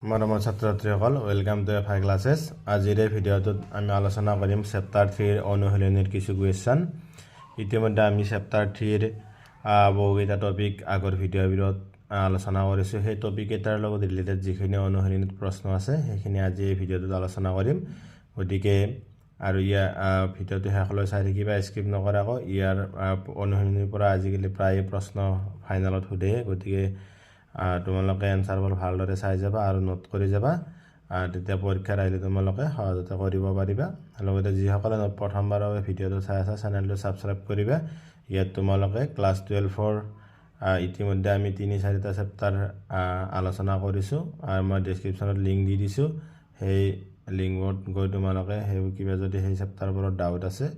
মৰমৰ ছাত্ৰ-ছাত্ৰীসকল welcome to FI classes. আজিৰ এই ভিডিঅ'টোত আমি আলোচনা কৰিম চেপ্টাৰ 3 অনুশীলনীৰ কিছু কুৱেশ্যন। ইতিমধ্যে আমি চেপ্টাৰ 3 বহুকেইটা টপিক আগৰ ভিডিঅ'বোৰত আলোচনা কৰিছোঁ। সেই টপিক কেইটাৰ লগত ৰিলেটেড যিখিনি অনুশীলনীত প্ৰশ্ন আছে সেইখিনি আজি এই ভিডিঅ'টোত আলোচনা কৰিম। গতিকে আৰু ভিডিঅ'টো শেষলৈ চাই থাকিবা, স্কিপ নকৰাকৈ। ইয়াৰ অনুশীলনীৰ পৰা আজিকালি প্ৰায় প্ৰশ্ন ফাইনেলত সোধে, গতিকে তোমালোকে এনচাৰবোৰ ভালদৰে চাই যাবা আৰু নোট কৰি যাবা। তেতিয়া পৰীক্ষাত আহিলে তোমালোকে সহজতে কৰিব পাৰিবা। লগতে যিসকলে প্ৰথমবাৰৰ বাবে ভিডিঅ'টো চাই আছা চেনেলটো ছাবস্ক্ৰাইব কৰিবা। ইয়াত তোমালোকে ক্লাছ 12ৰ ইতিমধ্যে আমি 3-4টা চেপ্টাৰ আলোচনা কৰিছোঁ আৰু মই ডেছক্ৰিপশ্যনত লিংক দি দিছোঁ। সেই লিংকত গৈ তোমালোকে কিবা যদি সেই চেপ্টাৰবোৰত ডাউট আছে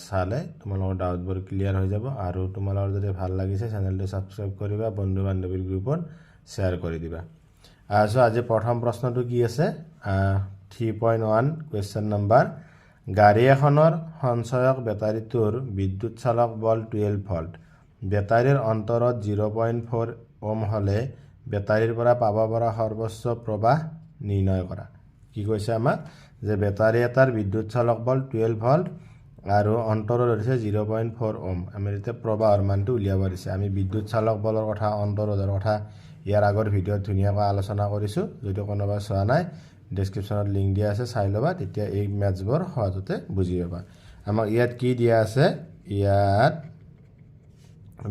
চালে তোমালোকৰ ডাউটবোৰ ক্লিয়াৰ হৈ যাব। আৰু তোমালোকৰ যদি ভাল লাগিছে চেনেলটো ছাবস্ক্ৰাইব কৰিবা, বন্ধু বান্ধৱীৰ গ্ৰুপত শ্বেয়াৰ কৰি দিবা। আজি প্ৰথম প্ৰশ্নটো কি আছে? 3.1 কুৱেশ্যন নম্বৰ। গাড়ী এখনৰ সঞ্চয়ক বেটাৰীটোৰ বিদ্যুৎ চালক বল 12 ভল্ট। বেটাৰীৰ অন্তৰত 0.4 ওম হ'লে বেটাৰীৰ পৰা পাব পৰা সৰ্বোচ্চ প্ৰবাহ নিৰ্ণয় কৰা। কি কৈছে আমাক? যে বেটাৰী এটাৰ বিদ্যুৎ চালক বল 12 ভল্ট আৰু অন্তৰত হৈছে 0.4 ওম। আমি এতিয়া প্ৰবাহৰ মানটো উলিয়াব দিছে। আমি বিদ্যুৎ চালক বলৰ কথা, অন্তৰোধৰ কথা ইয়াৰ আগৰ ভিডিঅ'ত ধুনীয়াকৈ আলোচনা কৰিছোঁ। যদি কোনোবা চোৱা নাই ডেছক্ৰিপশ্যনত লিংক দিয়া আছে, চাই ল'বা, তেতিয়া এই মেথছবোৰ সহজতে বুজি পাবা। আমাক ইয়াত কি দিয়া আছে? ইয়াত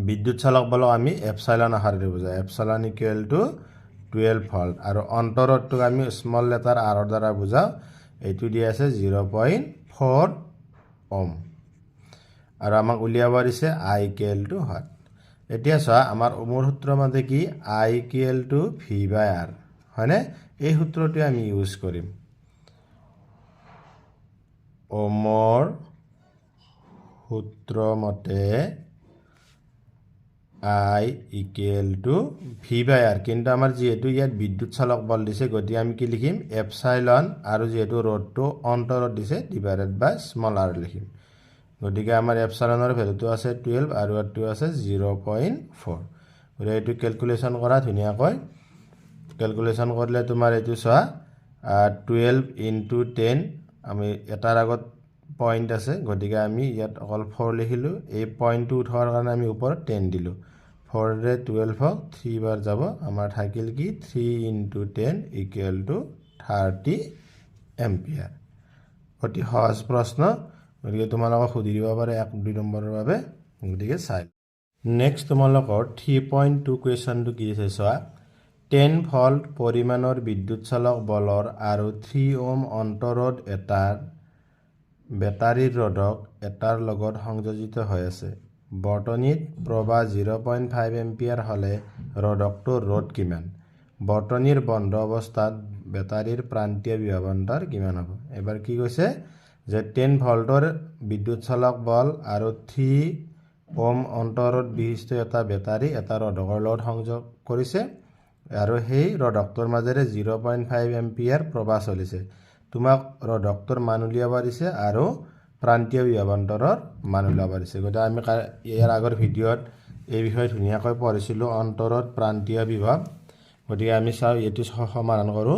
বিদ্যুৎ চালক বলক আমি এপচাইলন আকাৰেৰে বুজাওঁ। এপচাইলন ইকুৱেল টু 12 ভল্ট আৰু অন্তৰতটোক আমি স্মল লেটাৰ আৰৰ দ্বাৰা বুজাওঁ। এইটো দিয়া আছে 0.4 ওম আৰু আমাক উলিয়াব দিছে আই ইকুৱেল টু হোৱাট। এতিয়া চোৱা, আমাৰ ওমৰ সূত্ৰ মতে কি? আই ইকুৱেল টু V/R, হয়নে? এই সূত্ৰটোৱে আমি ইউজ কৰিম। ওমৰ সূত্ৰ মতে আই ইকুৱেল টু V/R, কিন্তু আমাৰ যিহেতু ইয়াত বিদ্যুৎ চালক বল দিছে, গতিকে আমি কি লিখিম? এপচাইলন, আৰু যিহেতু ৰ'ডটো অন্তৰত দিছে ডিভাইডেড বাই স্মল আৰ লিখিম। গতিকে আমাৰ এপচাইলনৰ ভেলুটো আছে 12 আৰু এইটো আছে 0.4। গতিকে এইটো কেলকুলেশ্যন কৰা ধুনীয়াকৈ। কেলকুলেশ্যন কৰিলে তোমাৰ এইটো চোৱা 12 × 10, আমি এটাৰ আগত পইণ্ট আছে, গতিকে আমি ইয়াত অকল 4 লিখিলোঁ। এই পইণ্টটো উঠোৱাৰ কাৰণে আমি ওপৰত 10 দিলোঁ। 4ৰে 12ক 3 বাৰ যাব, আমাৰ থাকিল কি? 3 × 10 ইকুৱেল টু 30 এম্পিয়াৰ। অতি সহজ প্ৰশ্ন, গতিকে তোমালোকক সুধি দিব পাৰে 1-2 নম্বৰৰ বাবে, গতিকে চাই। নেক্সট তোমালোকৰ 3.2 কুৱেশ্যনটো কি আছে চোৱা। 10 ভল্ট পৰিমাণৰ বিদ্যুৎ চালক বলৰ আৰু 3 ওম অন্তৰোধ এটাৰ বেটাৰীৰ ৰ'ধক এটাৰ লগত সংযোজিত হৈ আছে। বৰ্তনীত প্ৰবাহ 0.5 এম্পিয়াৰ হ'লে ৰ'ধকটোৰ ৰ'ধ কিমান? বৰ্তনীৰ বন্ধ অৱস্থাত বেটাৰীৰ প্ৰান্তীয় বিভৱান্তৰ কিমান হ'ব? এবাৰ কি কৈছে? যে 10 ভল্টৰ বিদ্যুৎ চালক বল আৰু 3 ওম অন্তৰোধ বিশিষ্ট এটা বেটাৰী এটা ৰ'ধকৰ লগত সংযোগ কৰিছে আৰু সেই ৰ'ধকটোৰ মাজেৰে 0.5 এম্পিয়াৰ প্ৰবাহ চলিছে। তোমাক ৰ'ধকটোৰ মান উলিয়াব দিছে আৰু প্ৰান্তীয় বিভৱান্তৰৰ মান উলিয়াব দিছে। গতিকে আমি ইয়াৰ আগৰ ভিডিঅ'ত এই বিষয়ে ধুনীয়াকৈ পঢ়িছিলোঁ, অন্তৰত প্ৰান্তীয় বিভৱ। গতিকে আমি চাওঁ, এইটো সমাধান কৰোঁ।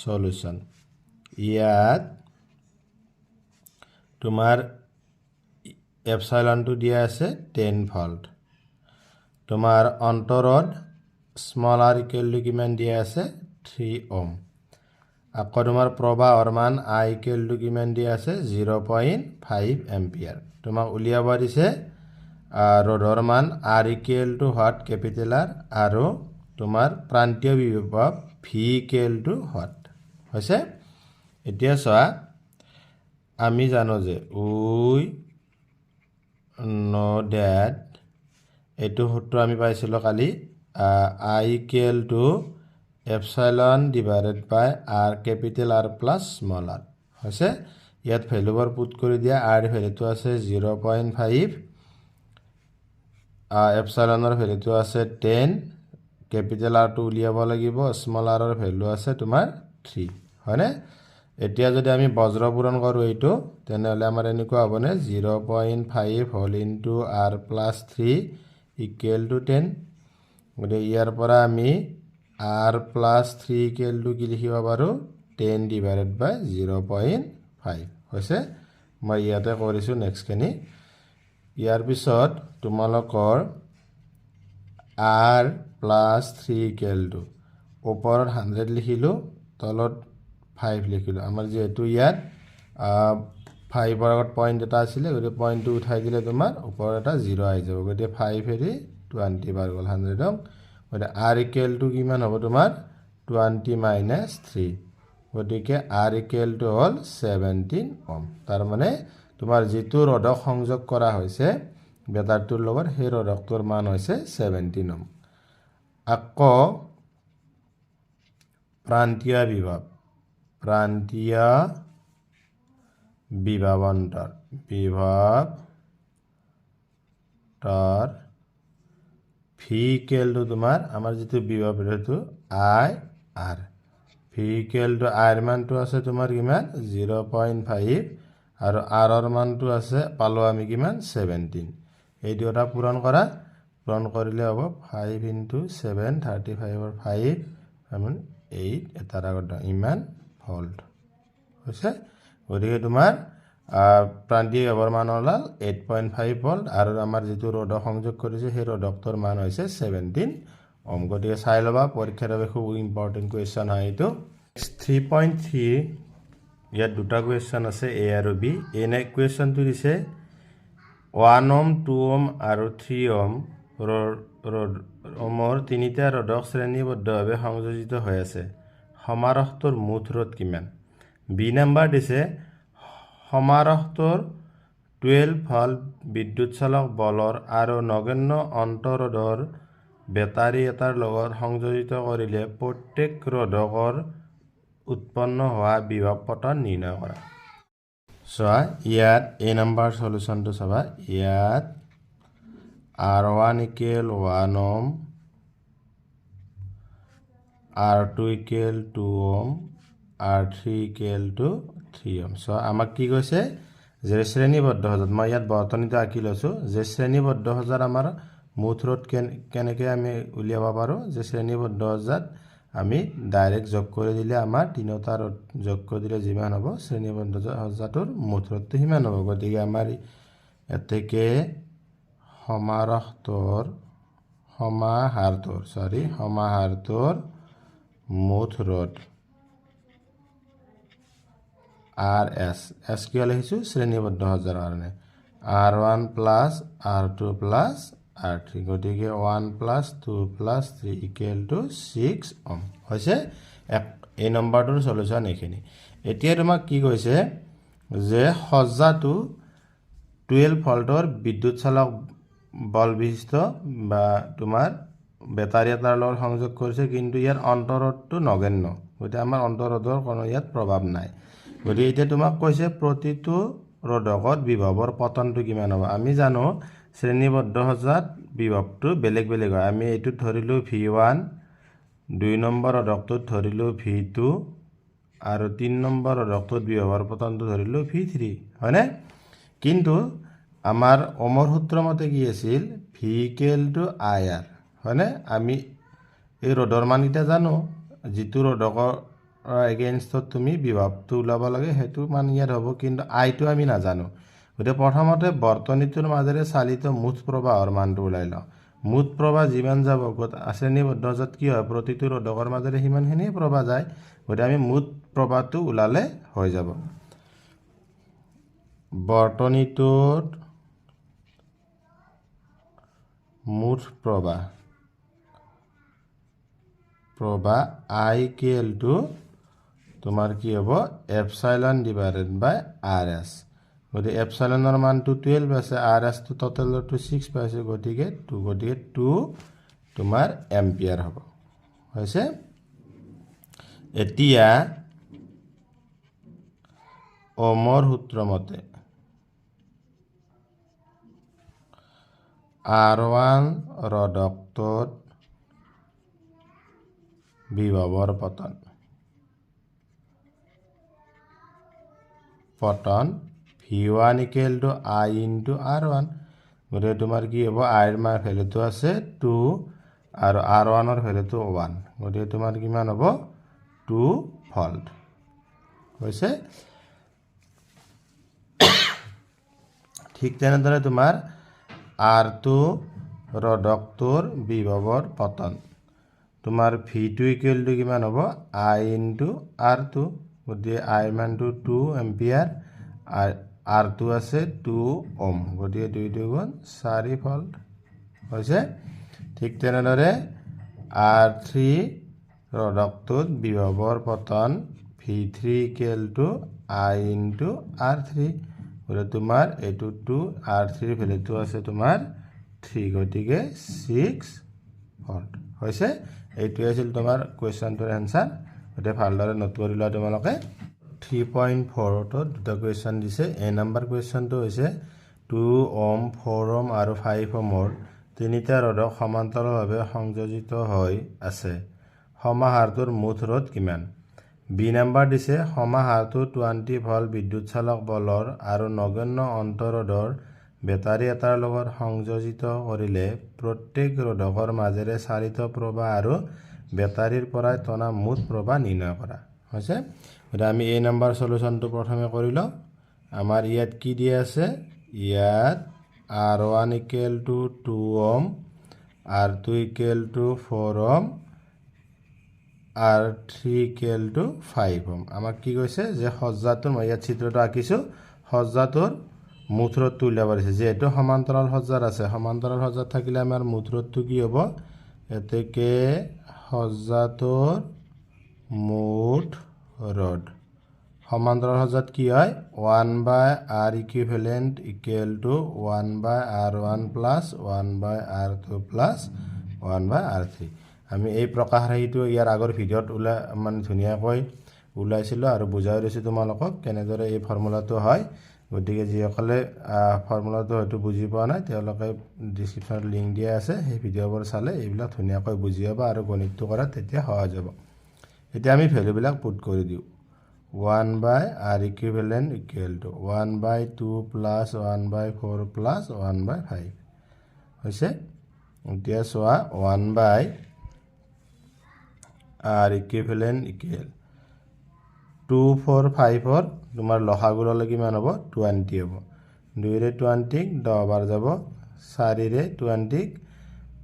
সলিউশ্যন, ইয়াত তোমাৰ এপচাইলনটো দিয়া আছে 10 ভল্ট। তোমাৰ অন্তৰত স্মল আৰ ইকুৱেল টু কিমান দিয়া আছে? 3 ওম। আকৌ তোমাৰ প্ৰবাহৰ মান আই ইকুৱেল টু কিমান দিয়া আছে? 0.5 এম্পিয়াৰ। তোমাক উলিয়াব দিছে ৰ'ধৰ মান R equal to what? Capital R, আৰু তোমাৰ প্ৰান্তীয় বিভৱ ভি ইকুৱেল টু হোৱাট? হৈছে? এতিয়া চোৱা, আমি জানো যে উই ন' ডেট, এইটো সূত্ৰ আমি পাইছিলোঁ কালি, I equal to epsilon divided by R, capital R plus small R. হৈছে? ইয়াত ভেলুবোৰ পুট কৰি দিয়া। আৰ ভেলুটো আছে 0.5, এপচাইলনৰ ভেলুটো আছে 10, কেপিটেল আৰটো উলিয়াব লাগিব, স্মল আৰৰ ভেলু আছে তোমাৰ 3, হয়নে? এতিয়া যদি আমি বজ্ৰ পূৰণ কৰোঁ এইটো, তেনেহ'লে আমাৰ এনেকুৱা হ'বনে? 0.5 whole into R plus 3 equal to 10। গতিকে ইয়াৰ পৰা আমি r plus 3 equal to কি লিখিব পাৰোঁ 10 divided by 0.5 হৈছে মই ইয়াতে কৰিছোঁ নেক্সটখিনি ইয়াৰ পিছত তোমালোকৰ r plus 3 equal to ওপৰত 100 লিখিলোঁ তলত 5 লিখিলোঁ আমাৰ যেহেতু ইয়াত 5 ৰ আগত পইণ্ট এটা আছিলে গতিকে পইণ্টটো উঠাই দিলে তোমাৰ ওপৰত এটা 0 আহি যাব গতিকে 5 হেৰি 20 বাৰ গ'ল 100 গতিকে r equal to কিমান হ'ব তোমাৰ 20 minus 3 গতিকে r equal to হ'ল 17 ওহম তাৰ মানে তোমাৰ যিটো ৰ'ধক সংযোগ কৰা হৈছে বেটাৰটোৰ লগত সেই ৰ'ধকটোৰ মান হৈছে 17 ওহম আকৌ প্ৰান্তীয় বিভৱান্তৰ ভি ইকুৱেল টু তোমাৰ আমাৰ যিটো বিভৱ সেইটো I R V equal to আইৰ মানটো আছে তোমাৰ কিমান 0.5 আৰু আৰৰ মানটো আছে পালোঁ আমি কিমান 17 এই দুটা পূৰণ কৰিলে হ'ব 5 into 7 35 ৰ 5 মানে 8 এটাৰ আগত ইমান ভল্ট হৈছে গতিকে তোমাৰ প্ৰান্তীয় বিভৱৰ মান হ'ল 8.5 ভল্ট আৰু আমাৰ যিটো ৰ'ধক সংযোগ কৰিছে সেই ৰ'ধকটোৰ মান হৈছে 17 ওহম গতিকে চাই ল'বা পৰীক্ষাৰ বাবে খুব ইম্পৰ্টেণ্ট কুৱেশ্যন হয় এইটো 3.3 ইয়াত দুটা কুৱেশ্যন আছে এ আৰু বি এনে কুৱেশ্যনটো দিছে 1 ওহম 2 ওহম আৰু 3 ওহমৰ তিনিটা ৰ'ধক শ্ৰেণীবদ্ধভাৱে সংযোজিত হৈ আছে সমাৰোহটোৰ মুঠ ৰ'ধ কিমান বি নম্বৰ দিছে সমাৰোহটোৰ 12 ভল্ট বিদ্যুৎ চালক বলৰ আৰু নগণ্য অন্তৰোধৰ বেটাৰী এটাৰ লগত সংযোজিত কৰিলে প্ৰত্যেক ৰ'ধকৰ উৎপন্ন হোৱা বিভৱ পতন নিৰ্ণয় কৰা চোৱা ইয়াত এ নম্বৰ সলিউশ্যনটো চাবা ইয়াত R1 equal 1 ohm R2 equal 2 ohm R3 equal to 3 ohm so আমাক কি কৈছে যে শ্ৰেণীবদ্ধ সজাত মই ইয়াত বৰ্তনীটো আঁকি লৈছোঁ যে শ্ৰেণীবদ্ধ সজাত আমাৰ মুঠ ৰ'ধ কেনেকৈ আমি উলিয়াব পাৰোঁ যে শ্ৰেণীবদ্ধ সজাত আমি ডাইৰেক্ট যোগ কৰি দিলে আমাৰ তিনিটা ৰ'ধ যোগ কৰি দিলে যিমান হ'ব শ্ৰেণীবদ্ধ সজাটোৰ মুঠ ৰ'ধটো সিমান হ'ব গতিকে আমাৰ এতেকে সমাহাৰটোৰ মুঠ ৰ'ধ আৰ এছ কিয় লিখিছোঁ শ্ৰেণীবদ্ধ সজাৰ কাৰণে R1 plus R2 plus R3 গতিকে 1 plus 2 plus 3 equal to 6 ohm হৈছে এই নম্বৰটোৰ সলিউশ্যন এইখিনি এতিয়া তোমাক কি কৈছে যে সজাটো 12 ভল্টৰ বিদ্যুৎ চালক বল বিশিষ্ট বা তোমাৰ বেটাৰী এটাৰ লগত সংযোগ কৰিছে কিন্তু ইয়াৰ অন্তৰোধটো নগণ্য গতিকে আমাৰ অন্তৰোধৰ কোনো ইয়াত প্ৰভাৱ নাই গতিকে এতিয়া তোমাক কৈছে প্ৰতিটো ৰ'ধকত বিভৱৰ পতনটো কিমান হ'ব আমি জানো শ্ৰেণীবদ্ধ সজাত বিভৱটো বেলেগ বেলেগ হয় আমি এইটোত ধৰিলোঁ V1 2 নম্বৰ ৰ'ধকটোত ধৰিলোঁ V2 আৰু 3 নম্বৰ ৰ'ধকটোত বিভৱৰ পতনটো ধৰিলোঁ V3 হয়নে কিন্তু আমাৰ ওমৰ সূত্ৰ মতে কি আছিল V equal to IR হয়নে আমি এই ৰ'ধৰ মানকেইটা জানো যিটো ৰ'ধকৰ এগেইনষ্টত তুমি বিভৱটো ওলাব লাগে সেইটো মান ইয়াত হ'ব কিন্তু আইটো আমি নাজানো গতিকে প্ৰথমতে বৰ্তনীটোৰ মাজেৰে চালিত মুঠ প্ৰবাহৰ মানটো ওলাই লওঁ মুঠ প্ৰবাহ যিমান যাব শ্ৰেণীবদ্ধ সজাত কি হয় প্ৰতিটো ৰ'ধকৰ মাজেৰে সিমানখিনিয়ে প্ৰবাহ যায় গতিকে আমি মুঠ প্ৰবাহটো ওলালে হৈ যাব বৰ্তনীটোৰ মুঠ প্ৰবাহ I equal to তোমাৰ কি হ'ব এপসাইলন ডিভাইডেড বাই RS গতিকে এপসাইলনৰ মানটো 12 আছে RS টো টোটেলটো 6 পাইছে গতিকে 2 তোমাৰ এম্পিয়াৰ হ'ব হৈছে এতিয়া ওমৰ সূত্ৰ মতে R1 ৰ'ধকটোত বিভৱৰ পতন V1 equal to I into R1 গতিকে তোমাৰ কি হ'ব আইৰ মান ভ্যালুটো আছে 2 আৰু R1 ৰ ভ্যালুটো 1 গতিকে তোমাৰ কিমান হ'ব 2 ভোল্ট হৈছে ঠিক তেনেদৰে তোমাৰ R2 ৰডকটোৰ বিভৱৰ পতন তোমাৰ V2 ইকুৱেল টু কিমান হ'ব I ইনটু R2 গতিকে I মানটো 2 এম্পিয়াৰ R2 আছে 2 ওহম গতিকে 2 2 4 ভোল্ট হৈছে ঠিক তেনেদৰে R3 ৰডকটোত বিভৱৰ পতন V3 equal to I into R3 গতিকে তোমাৰ এইটো 2 R3 ভ্যালুটো আছে তোমাৰ 3 গতিকে 6 ভোল্ট হৈছে এইটো আছিল তোমাৰ কোৱেশ্চনটোৰ আনসাৰ গতিকে ভালদৰে নোট কৰি লোৱা তোমালোকে 3.4 ত দুটা কোৱেশ্চন দিছে এ নম্বৰ কোৱেশ্চনটো হৈছে 2 ওহম 4 ওহম আৰু 5 ওহমৰ তিনিটা ৰডক সমান্তৰালভাৱে সংযোজিত হৈ আছে সমাহাৰটোৰ মুঠ ৰড কিমান বি নম্বৰ দিছে সমাহাৰটো 20 ভোল্ট বিদ্যুৎ চালক বলৰ আৰু নগণ্য অন্তৰৰডৰ বেটাৰী এটাৰ লগত সংযোজিত কৰিলে প্ৰত্যেক ৰোধকৰ মাজেৰে চালিত প্ৰবাহ আৰু বেটাৰীৰ পৰা টনা মুঠ প্ৰবাহ নিৰ্ণয় কৰা হৈছে গতিকে আমি এই নম্বৰ সলিউশনটো প্ৰথমে কৰি লওঁ আমাৰ ইয়াত কি দিয়া আছে ইয়াত R1 equal to 2 ohm R2 equal to 4 ohm R3 equal to 5 ohm আমাক কি কৈছে যে সজ্জাটোৰ মই ইয়াত চিত্ৰটো আঁকিছো সজ্জাটোৰ মুঠ ৰডটো উলিয়াব দিছে যেহেতু সমান্তৰাল সজ্জাত আছে সমান্তৰাল সজ্জাত থাকিলে আমাৰ মুঠ ৰডটো কি হ'ব এতেকে সজ্জাটোৰ মুঠ ৰড সমান্তৰাল সজ্জাত কি হয় 1 by R equivalent equal to 1 by R1 plus 1 by R2 plus 1 by R3 আমি এই প্ৰকাশ ৰাশিটো ইয়াৰ আগৰ ভিডিঅ'ত মানে ধুনীয়াকৈ ওলাইছিলোঁ আৰু বুজাই দিছোঁ তোমালোকক কেনেদৰে এই ফৰ্মুলাটো হয় গতিকে যিসকলে ফৰ্মুলাটো হয়তো বুজি পোৱা নাই তেওঁলোকে ডেসক্ৰিপচনত লিংক দিয়া আছে সেই ভিডিঅ'বোৰ চালে এইবিলাক ধুনীয়াকৈ বুজি পাবা আৰু গণিতটো কৰা তেতিয়া সহজ হ'ব এতিয়া আমি ভ্যালুবিলাক পুট কৰি দিওঁ 1 by R equivalent equal to 1 by 2 plus 1 by 4 plus 1 by 5 হৈছে এতিয়া চোৱা 1 বাই R ইকুইভ্যালেন্ট ইকুৱেল 2 4 5 ৰ তোমাৰ লসাগুলৈ কিমান হ'ব 20 হ'ব 2 ৰে 20 10 বাৰ যাব 4 ৰে 20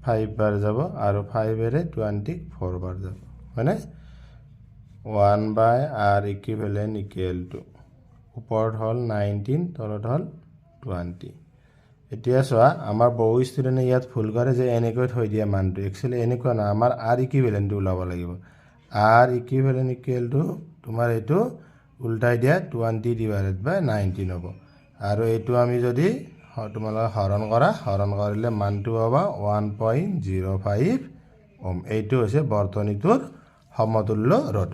5 বাৰ যাব আৰু 5 ৰে 20 4 বাৰ যাব মানে 1 by R equivalent equal two ওপৰত হল 19 তলত হল 20 এতিয়া চোৱা আমাৰ বহু ষ্টুডেণ্টে ইয়াত ভুল কৰে যে এনেকৈ থৈ দিয়া মানটো একচুয়ালি এনেকুৱা না আমাৰ R ইকুইভ্যালেন্টটো ওলাব লাগিব R ইকুইভ্যালেন্ট ইকুৱেল টু তোমাৰ এইটো উল্টাই দিয়া 20 ডিভাইডেড বাই 19 হ'ব আৰু এইটো আমি যদি তোমালোকে হৰণ কৰিলে মানটো হ'ব 1.05 ওহম এইটো হৈছে বৰ্তনীটোৰ সমতুল্য ৰড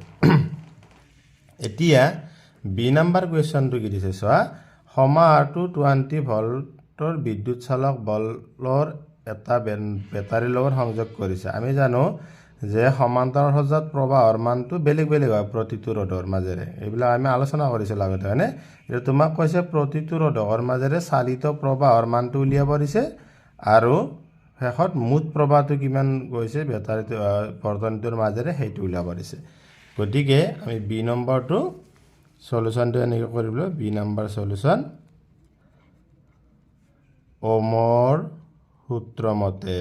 এতিয়া বি নম্বৰ কোৱেশ্চনটো কি দিছে চোৱা সমাহাৰটো 20 ভোল্টৰ বিদ্যুৎ চালক বলৰ এটা বেটাৰীৰ লগত সংযোগ কৰিছে আমি জানো যে সমান্তৰাল সজ্জাত প্ৰবাহৰ মানটো বেলেগ বেলেগ হয় প্ৰতিটো ৰডৰ মাজেৰে এইবিলাক আমি আলোচনা কৰিছিল আগতে হয়নে এটা তোমাক কৈছে প্ৰতিটো ৰডৰ মাজেৰে চালিত প্ৰবাহৰ মানটো উলিয়াব দিছে আৰু শেষত মুঠ প্ৰবাহটো কিমান গৈছে বেটাৰীটো বৰ্তনীটোৰ মাজেৰে সেইটো উলিয়াব দিছে গতিকে আমি বি নম্বৰটো সলিউশনটো এনেকৈ কৰিব বি নম্বৰ সলিউশন ওমৰ সূত্ৰ মতে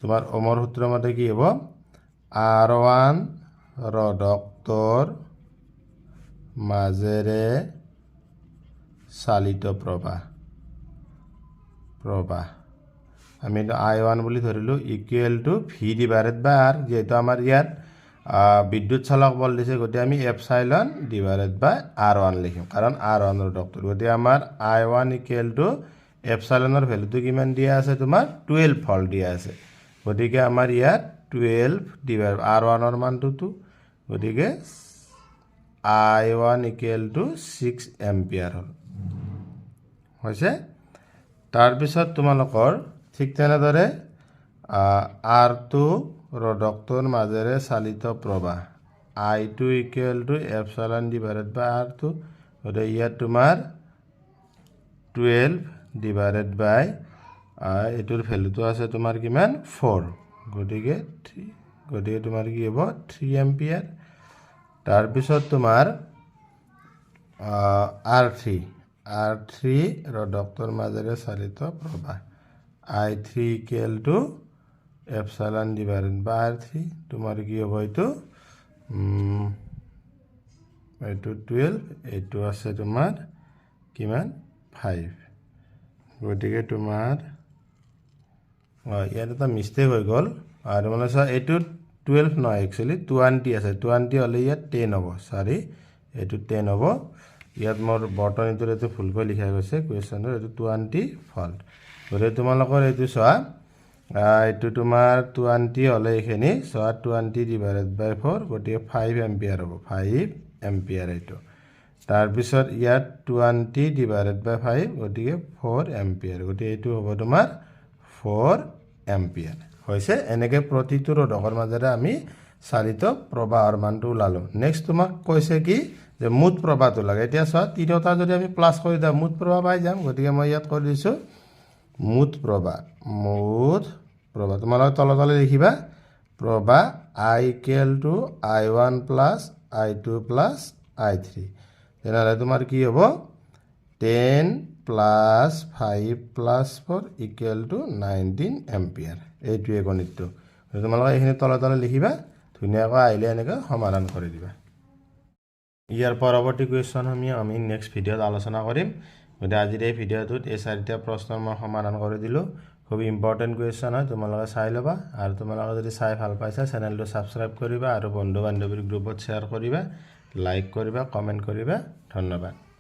তোমাৰ ওমৰ সূত্ৰ মতে কি হ'ব R1 ৰডকটোৰ মাজেৰে চালিত প্ৰবাহ আমি I1 বুলি ধৰিলো equal to V divided by R যেহেতু আমাৰ ইয়াত বিদ্যুৎ চালক বল দিছে গতিকে আমি এপসাইলন ডিভাইডেড বাই R1 লিখিম কাৰণ R1 ৰডকটোৰ গতিকে আমাৰ I1 ইকুৱেল টু এপসাইলনৰ ভ্যালুটো কিমান দিয়া আছে তোমাৰ 12 ভোল্ট দিয়া আছে গতিকে আমাৰ ইয়াত 12 ডিভাইড R1 ৰ মানটো 2 গতিকে I1 ইকুৱেল টু 6 এম্পিয়াৰ হ'ল হৈছে তাৰ পিছত তোমালোকৰ ঠিক তেনেদৰে R2 ৰডকটোৰ মাজেৰে চালিত প্ৰবাহ I2 equal to epsilon divided by R2 গতিকে ইয়াত তোমাৰ 12 ডিভাইডেড বাই এইটোৰ ভ্যালুটো আছে তোমাৰ কিমান 4 গতিকে তোমাৰ কি হ'ব 3 এম্পিয়াৰ তাৰ পিছত তোমাৰ R3 ৰডকটোৰ মাজেৰে চালিত প্ৰবাহ I3 equal to epsilon divided by R3 তোমাৰ কি হ'ব এইটো 12 এইটো আছে তোমাৰ কিমান 5 গতিকে তোমাৰ ইয়াত এটা মিস্টেক হৈ গ'ল আৰু মানে এইটো 12 নহয় একচুয়ালি 20 আছে 20 হলে ইয়াত 10 হ'ব সৰি এইটো 10 হ'ব ইয়াত মোৰ বটনিটোৰ এইটো ভুলকৈ লিখা গৈছে কোৱেশ্চনৰ এইটো 20 ফল্ট গতিকে তোমালোকৰ এইটো চোৱা এইটো তোমাৰ 20 হলে এখানে চোৱা 20 ডিভাইডেড বাই 4 গতিকে 5 এম্পিয়াৰ হ'ব 5 এম্পিয়াৰ এইটো তাৰ পিছত ইয়াত 20 ডিভাইডেড বাই 5 গতিকে 4 এম্পিয়াৰ গতিকে এইটো হ'ব তোমাৰ 4 এম্পিয়াৰ হৈছে এনেকে প্ৰতিটো ৰডকৰ মাজেৰে আমি চালিত প্ৰবাহৰ মানটো ওলালো নেক্সট তোমাক কৈছে কি যে মুঠ প্ৰবাহটো লাগে এতিয়া চোৱা তিনিটা যদি আমি প্লাস কৰি দাও মুঠ প্ৰবাহ পাই যাম গতিকে মই ইয়াত কৰি দিছো মুঠ প্ৰবাহ তোমালোকে তলতলে লিখিবা প্ৰবাহ I equal to I1 plus I2 plus I3 তেনেহলে তোমাৰ কি হ'ব 10 plus 5 plus 4 equal to 19 ampere এইটোৱে গণিতটো তোমালোকে এইখিনি তলতলে লিখিবা ধুনীয়াকৈ আহিলে এনেকৈ সমাধান কৰি দিবা ইয়াৰ পৰৱৰ্তী কোৱেশ্চন আমি নেক্সট ভিডিঅ'ত আলোচনা কৰিম গতিকে আজিৰ এই ভিডিঅ'টোত এই চাৰিটা প্ৰশ্নৰ মই সমাধান কৰি দিলো খুব ইম্পৰ্টেন্ট কোৱেশ্চন হয় তোমালোকে চাই ল'বা আৰু তোমালোকে যদি চাই ভাল পাইছা চেনেলটো সাবস্ক্ৰাইব কৰিবা আৰু বন্ধু বান্ধৱীৰ গ্ৰুপত শ্বেয়াৰ কৰিবা লাইক কৰিবা কমেন্ট কৰিবা ধন্যবাদ